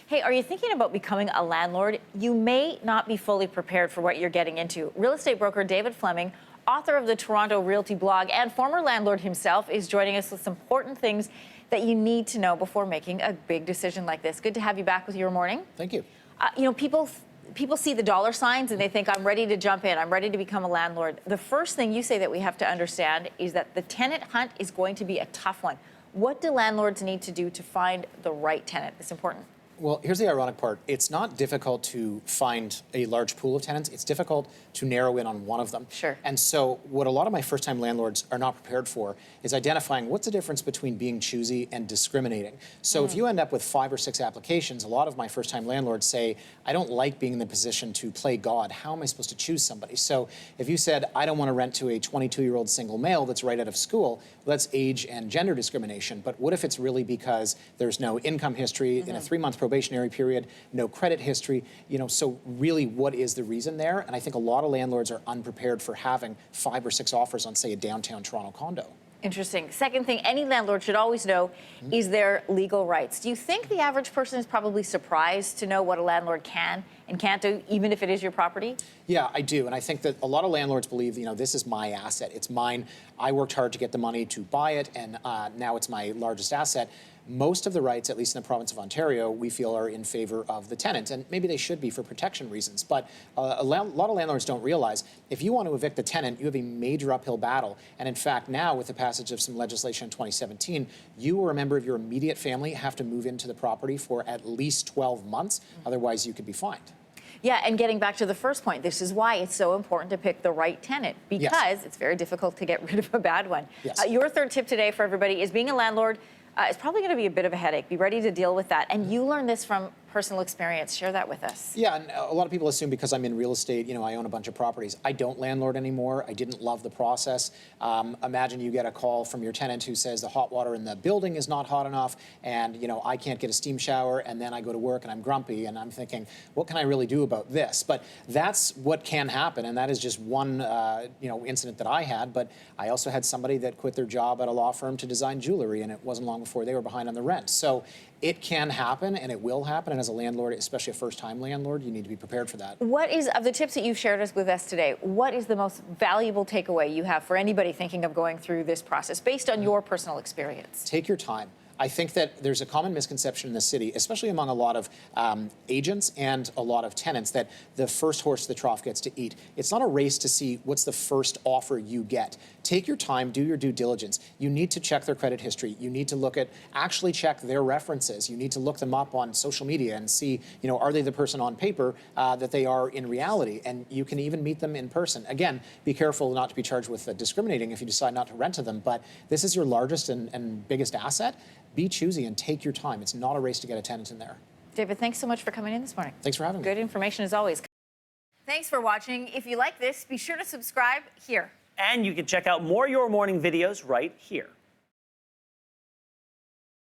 Hey, are you thinking about becoming a landlord? You may not be fully prepared for what you're getting into. Real estate broker David Fleming, author of the Toronto Realty blog and former landlord himself, is joining us with some important things that you need to know before making a big decision like this. Good to have you back with your morning. Thank you. People see the dollar signs and they think, I'm ready to jump in. I'm ready to become a landlord. The first thing you say that we have to understand is that the tenant hunt is going to be a tough one. What do landlords need to do to find the right tenant? It's important. Well, here's the ironic part. It's not difficult to find a large pool of tenants. It's difficult to narrow in on one of them. Sure. And so what a lot of my first-time landlords are not prepared for is identifying what's the difference between being choosy and discriminating. So if you end up with 5 or 6 applications, a lot of my first-time landlords say, I don't like being in the position to play God. How am I supposed to choose somebody? So if you said, I don't want to rent to a 22-year-old single male that's right out of school, well, that's age and gender discrimination. But what if it's really because there's no income history in a 3-month probationary period, no credit history, so really what is the reason there? And I think a lot of landlords are unprepared for having 5 or 6 offers on, say, a downtown Toronto condo. Interesting. Second thing any landlord should always know is their legal rights. Do you think the average person is probably surprised to know what a landlord can and can't do, even if it is your property? Yeah, I do. And I think that a lot of landlords believe, this is my asset. It's mine. I worked hard to get the money to buy it, and now it's my largest asset. Most of the rights, at least in the province of Ontario, we feel are in favor of the tenant, and maybe they should be for protection reasons. But a lot of landlords don't realize if you want to evict the tenant, you have a major uphill battle. And in fact, now with the passage of some legislation in 2017, you or a member of your immediate family have to move into the property for at least 12 months. Otherwise, you could be fined. Yeah, and getting back to the first point, this is why it's so important to pick the right tenant, because it's very difficult to get rid of a bad one. Yes. Your third tip today for everybody is being a landlord is probably going to be a bit of a headache. Be ready to deal with that. And you learned this from personal experience. Share that with us. Yeah, and a lot of people assume because I'm in real estate, I own a bunch of properties. I don't landlord anymore. I didn't love the process. Imagine you get a call from your tenant who says the hot water in the building is not hot enough, and I can't get a steam shower, and then I go to work and I'm grumpy, and I'm thinking, what can I really do about this? But that's what can happen, and that is just one incident that I had. But I also had somebody that quit their job at a law firm to design jewelry, and it wasn't long before they were behind on the rent. So it can happen, and it will happen. And as a landlord, especially a first-time landlord, you need to be prepared for that. What is, of the tips that you've shared with us today, what is the most valuable takeaway you have for anybody thinking of going through this process based on your personal experience? Take your time. I think that there's a common misconception in the city, especially among a lot of agents and a lot of tenants, that the first horse to the trough gets to eat. It's not a race to see what's the first offer you get. Take your time, do your due diligence. You need to check their credit history. You need to actually check their references. You need to look them up on social media and see, are they the person on paper that they are in reality? And you can even meet them in person. Again, be careful not to be charged with discriminating if you decide not to rent to them, but this is your largest and biggest asset. Be choosy and take your time. It's not a race to get a tenant in there. David, thanks so much for coming in this morning. Thanks for having me. Good information as always. Thanks for watching. If you like this, be sure to subscribe here. And you can check out more Your Morning videos right here.